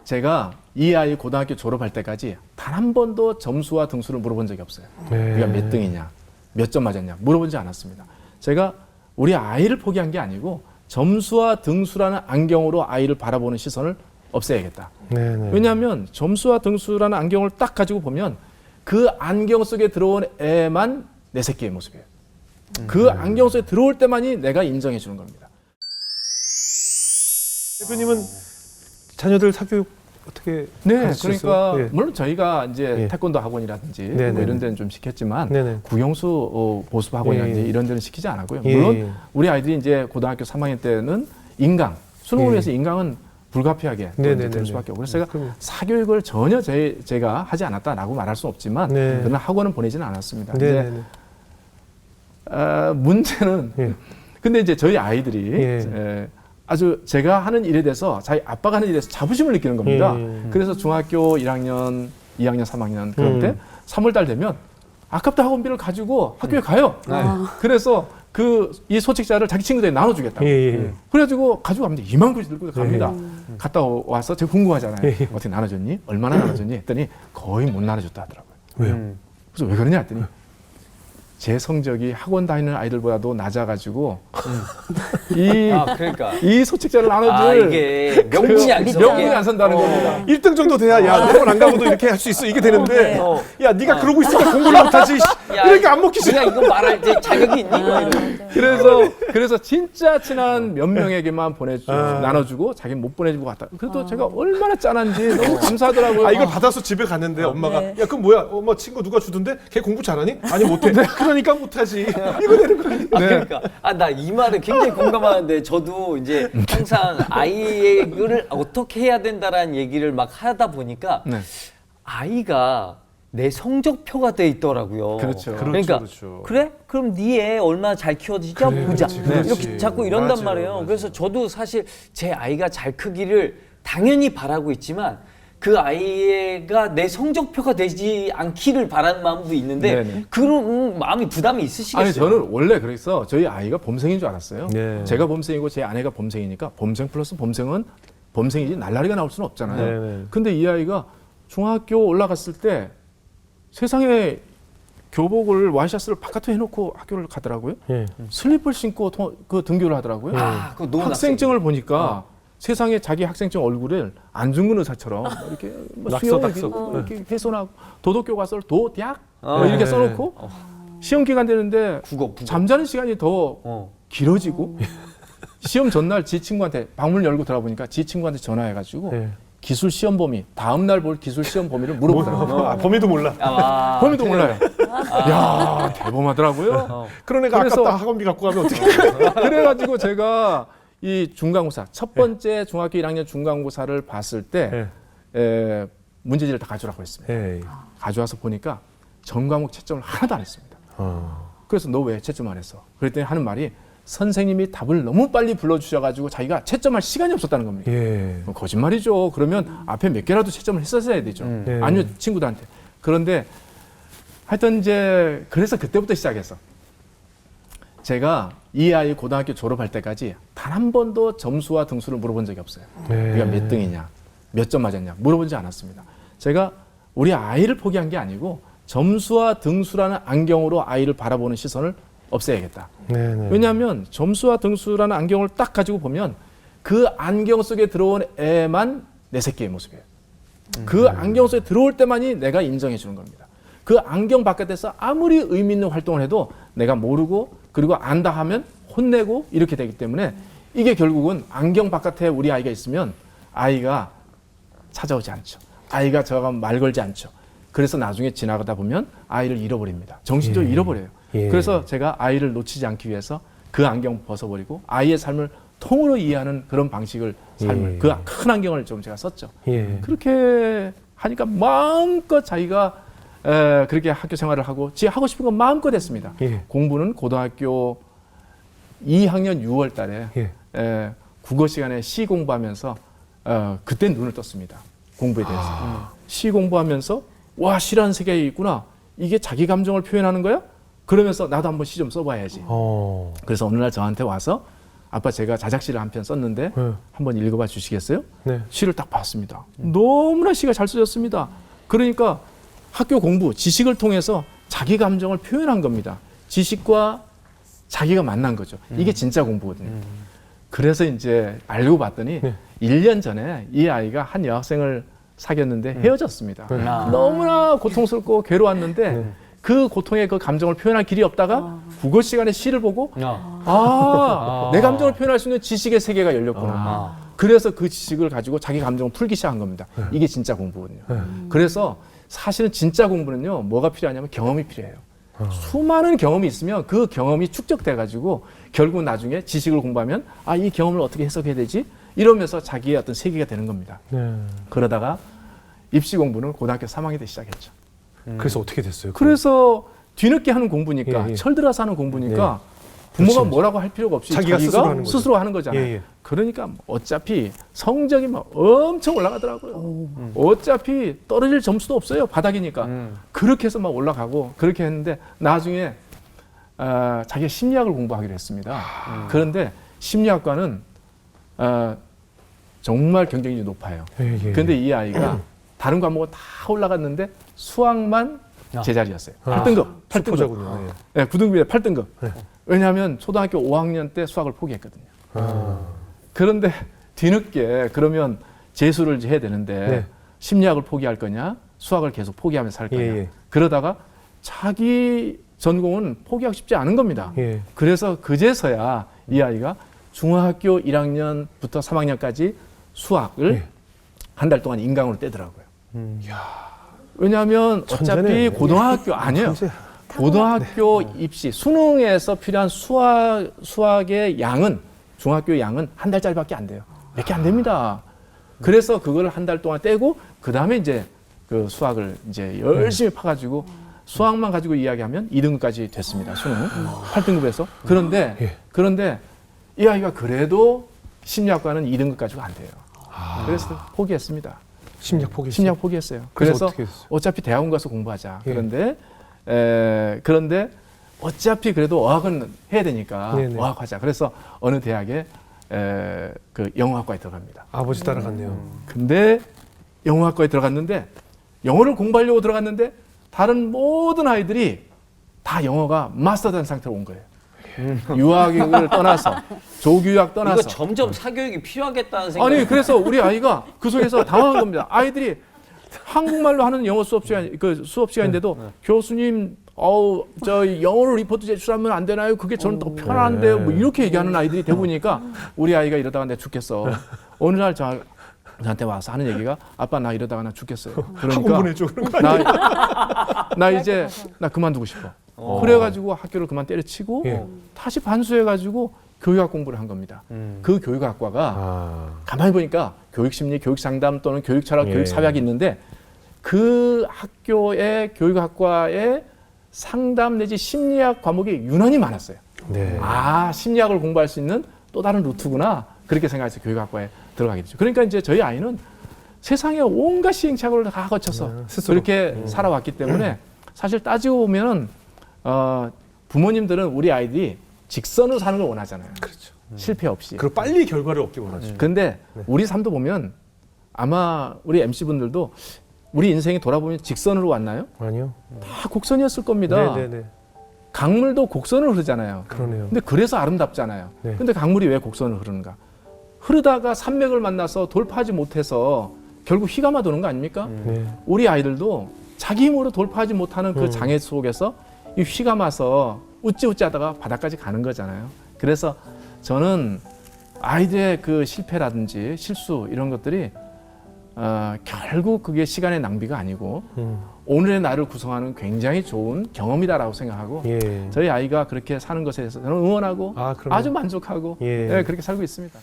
제가 이 아이 고등학교 졸업할 때까지 단 한 번도 점수와 등수를 물어본 적이 없어요. 네가 몇 등이냐, 몇 점 맞았냐 물어보지 않았습니다. 제가 우리 아이를 포기한 게 아니고 점수와 등수라는 안경으로 아이를 바라보는 시선을 없애야겠다. 네네. 왜냐하면 점수와 등수라는 안경을 딱 가지고 보면 그 안경 속에 들어온 애만 내 새끼의 모습이에요. 그 안경 속에 들어올 때만이 내가 인정해 주는 겁니다. 대표님은 자녀들 사교육 어떻게 그러니까 예. 물론 저희가 이제 예. 태권도 학원이라든지 뭐 이런 데는 좀 시켰지만 국영수 보습 학원이라든지 이런 데는 시키지 않았고요. 물론 우리 아이들이 이제 고등학교 3학년 때는 인강, 수능을 위해서 인강은 불가피하게 들을 수밖에 없고 그래서 제가 사교육을 전혀 제가 하지 않았다라고 말할 수는 없지만 그러나 학원은 보내지는 않았습니다. 근데 문제는 근데 이제 저희 아이들이 아주 제가 하는 일에 대해서 자기 아빠가 하는 일에 대해서 자부심을 느끼는 겁니다. 그래서 중학교 1학년, 2학년, 3학년 그럴 때 3월달 되면 아깝다 학원비를 가지고 학교에 가요. 그래서 이 소책자를 자기 친구들이 나눠주겠다고. 그래가지고 가지고 갑니다. 2만 글씨 들고 갑니다. 갔다 와서 제가 궁금하잖아요. 어떻게 나눠줬니? 얼마나 나눠줬니? 했더니 거의 못 나눠줬다 하더라고요. 왜요? 그래서 왜 그러냐 했더니 제 성적이 학원 다니는 아이들보다도 낮아가지고 이 소책자를 나눠줄 이게 명분이 안 선다는 겁니다. 1등 정도 돼야 야 학원 안 가고도 이렇게 할 수 있어 이게 되는데 야 네가 그러고 있으니까 공부를 못하지 이렇게 안 먹히지. 네가 이거 말할 때 자격이 있니? 그래서 진짜 친한 몇 명에게만 나눠주고 자기는 못 보내주고 갔다. 그래도 제가 얼마나 짠한지 너무 감사하더라고요. 이걸 받아서 집에 갔는데 엄마가 야 그럼 뭐야 엄마 친구 누가 주던데 걔 공부 잘하니? 아니 못해. 그러니까 못하지. 이거 되는 거 아니야? 그러니까 나 이 말에 굉장히 공감하는데 저도 이제 항상 아이를 어떻게 해야 된다라는 얘기를 막 하다 보니까 아이가 내 성적표가 돼 있더라고요. 그렇죠. 그러니까 그래? 그럼 네 애 얼마나 잘 키워지지 보자. 그렇지. 이렇게 자꾸 이런단 말이에요. 맞아요. 그래서 저도 사실 제 아이가 잘 크기를 당연히 바라고 있지만 그 아이가 내 성적표가 되지 않기를 바라는 마음도 있는데 그런 마음이 부담이 있으시겠어요? 아니 저는 원래 그래서 저희 아이가 범생인 줄 알았어요. 제가 범생이고 제 아내가 범생이니까 범생 플러스 범생은 범생이지 날라리가 나올 수는 없잖아요. 근데 이 아이가 중학교 올라갔을 때 세상에 교복을 와이셔츠를 바깥에 해놓고 학교를 가더라고요. 슬리퍼를 신고 그 등교를 하더라고요. 학생증을 보니까 세상에 자기 학생증 얼굴을 안중근 의사처럼 이렇게 수염 이렇게 훼손하고 도덕교 과서를 도대학 이렇게 써놓고 시험 기간 되는데 국어. 잠자는 시간이 더 길어지고 시험 전날 지 친구한테 방문 열고 들어보니까 지 친구한테 전화해가지고 기술 시험 범위 다음 날 볼 기술 시험 범위를 물어보더라고요. 범위도 몰라. 범위도 몰라요. 야 대범하더라고요. 그런 애가 아깝다 학원비 갖고 가면 어떻게? 그래가지고 제가 이 중간고사 첫 번째 중학교 1학년 중간고사를 봤을 때 문제지를 다 가져오라고 했습니다. 가져와서 보니까 전 과목 채점을 하나도 안 했습니다. 그래서 너 왜 채점 안 했어? 그랬더니 하는 말이 선생님이 답을 너무 빨리 불러주셔가지고 자기가 채점할 시간이 없었다는 겁니다. 거짓말이죠. 그러면 앞에 몇 개라도 채점을 했었어야 되죠. 아니요 친구들한테. 그런데 하여튼 이제 그래서 그때부터 시작해서 제가 이 아이 고등학교 졸업할 때까지 단 한 번도 점수와 등수를 물어본 적이 없어요. 네가 몇 등이냐, 몇 점 맞았냐 물어보지 않았습니다. 제가 우리 아이를 포기한 게 아니고 점수와 등수라는 안경으로 아이를 바라보는 시선을 없애야겠다. 왜냐하면 점수와 등수라는 안경을 딱 가지고 보면 그 안경 속에 들어온 애만 내 새끼의 모습이에요. 그 안경 속에 들어올 때만이 내가 인정해 주는 겁니다. 그 안경 바깥에서 아무리 의미 있는 활동을 해도 내가 모르고 그리고 안다 하면 혼내고 이렇게 되기 때문에 이게 결국은 안경 바깥에 우리 아이가 있으면 아이가 찾아오지 않죠. 아이가 저하고 말 걸지 않죠. 그래서 나중에 지나가다 보면 아이를 잃어버립니다. 정신적으로 잃어버려요. 그래서 제가 아이를 놓치지 않기 위해서 그 안경 벗어버리고 아이의 삶을 통으로 이해하는 그런 방식을 삶을 그 큰 안경을 좀 제가 썼죠. 그렇게 하니까 마음껏 자기가 그렇게 학교 생활을 하고 지 하고 싶은 건 마음껏 했습니다. 공부는 고등학교 2학년 6월 달에 국어 시간에 시 공부하면서 그때 눈을 떴습니다. 공부에 대해서. 시 공부하면서 와 시라는 세계에 있구나. 이게 자기 감정을 표현하는 거야? 그러면서 나도 한번 시 좀 써봐야지. 그래서 어느 날 저한테 와서 아빠 제가 자작시를 한 편 썼는데 한번 읽어봐 주시겠어요? 네. 시를 딱 봤습니다. 너무나 시가 잘 써졌습니다. 그러니까 학교 공부, 지식을 통해서 자기 감정을 표현한 겁니다. 지식과 자기가 만난 거죠. 이게 진짜 공부거든요. 그래서 이제 알고 봤더니 1년 전에 이 아이가 한 여학생을 사귀었는데 헤어졌습니다. 너무나 고통스럽고 괴로웠는데 그 고통의 그 감정을 표현할 길이 없다가 국어 시간에 시를 보고 내 감정을 표현할 수 있는 지식의 세계가 열렸구나. 그래서 그 지식을 가지고 자기 감정을 풀기 시작한 겁니다. 이게 진짜 공부거든요. 그래서 사실은 진짜 공부는요, 뭐가 필요하냐면 경험이 필요해요. 수많은 경험이 있으면 그 경험이 축적돼 가지고 결국 나중에 지식을 공부하면 이 경험을 어떻게 해석해야 되지? 이러면서 자기의 어떤 세계가 되는 겁니다. 그러다가 입시 공부는 고등학교 3학년 때 시작했죠. 그래서 어떻게 됐어요? 그래서 뒤늦게 하는 공부니까 철들어서 하는 공부니까 부모가 그렇죠. 뭐라고 할 필요가 없이 자기가 스스로 하는 거죠. 거잖아요. 그러니까 어차피 성적이 막 엄청 올라가더라고요. 어차피 떨어질 점수도 없어요. 바닥이니까. 그렇게 해서 막 올라가고 그렇게 했는데 나중에 자기가 심리학을 공부하기로 했습니다. 그런데 심리학과는 정말 경쟁률이 높아요. 그런데 이 아이가 다른 과목은 다 올라갔는데 수학만 제자리였어요. 8등급. 8등급이군요. 네, 9등급에 8등급. 왜냐하면 초등학교 5학년 때 수학을 포기했거든요. 그런데 뒤늦게 그러면 재수를 해야 되는데 심리학을 포기할 거냐, 수학을 계속 포기하면서 살 거냐. 그러다가 자기 전공은 포기하기 쉽지 않은 겁니다. 그래서 그제서야 이 아이가 중학교 1학년부터 3학년까지 수학을 한 달 동안 인강으로 떼더라고요. 왜냐하면 어차피 고등학교 아니에요. 고등학교 입시 수능에서 필요한 수학의 양은 중학교 양은 한 달짜리밖에 안 돼요. 몇 개 안 됩니다. 그래서 그걸 한 달 동안 떼고 그 다음에 이제 그 수학을 이제 열심히 파가지고 수학만 가지고 이야기하면 2등급까지 됐습니다. 수능 8등급에서. 그런데 이 아이가 그래도 심리학과는 2등급 가지고 안 돼요. 그래서 포기했습니다. 심리학 포기했어요. 그래서 어차피 대학원 가서 공부하자. 그런데 어차피 그래도 어학은 해야 되니까 어학하자. 그래서 어느 대학에 그 영어학과에 들어갑니다. 아버지 따라갔네요. 근데 영어학과에 들어갔는데 영어를 공부하려고 들어갔는데 다른 모든 아이들이 다 영어가 마스터된 상태로 온 거예요. 유학을 떠나서 조교학 떠나서 이거 점점 사교육이 필요하겠다는 생각이 아니 그래서 우리 아이가 그 속에서 당황한 겁니다. 아이들이 한국말로 하는 영어 수업 시간인데도 교수님 저 영어로 리포트 제출하면 안 되나요? 그게 저는 더 편한데요. 뭐 이렇게 얘기하는 아이들이 대부분이니까 우리 아이가 이러다가 내가 죽겠어. 어느 날 저한테 와서 하는 얘기가 아빠 나 이러다가 나 죽겠어요. 그러니까 학원 보내줘 그런 거 아니야? 나 이제 나 그만두고 싶어. 그래가지고 학교를 그만 때려치고 다시 반수해가지고 교육학 공부를 한 겁니다. 그 교육학과가 가만히 보니까 교육심리, 교육상담 또는 교육철학, 교육사회학이 있는데 그 학교의 교육학과에 상담 내지 심리학 과목이 유난히 많았어요. 심리학을 공부할 수 있는 또 다른 루트구나. 그렇게 생각해서 교육학과에 들어가게 되죠. 그러니까 이제 저희 아이는 세상에 온갖 시행착오를 다 거쳐서 그렇게 살아왔기 때문에 사실 따지고 보면 부모님들은 우리 아이들이 직선으로 사는 걸 원하잖아요. 그렇죠. 실패 없이. 그리고 빨리 결과를 얻기 원하죠. 근데 우리 삶도 보면 아마 우리 MC분들도 우리 인생이 돌아보면 직선으로 왔나요? 아니요. 다 곡선이었을 겁니다. 강물도 곡선으로 흐르잖아요. 그러네요. 근데 그래서 아름답잖아요. 근데 강물이 왜 곡선으로 흐르는가? 흐르다가 산맥을 만나서 돌파하지 못해서 결국 휘감아 도는 거 아닙니까? 우리 아이들도 자기 힘으로 돌파하지 못하는 그 장애 속에서 이 휘감아서 우찌우찌 하다가 바닥까지 가는 거잖아요. 그래서 저는 아이들의 그 실패라든지 실수 이런 것들이 결국 그게 시간의 낭비가 아니고 오늘의 나를 구성하는 굉장히 좋은 경험이다라고 생각하고 저희 아이가 그렇게 사는 것에 대해서 저는 응원하고 아주 만족하고 그렇게 살고 있습니다.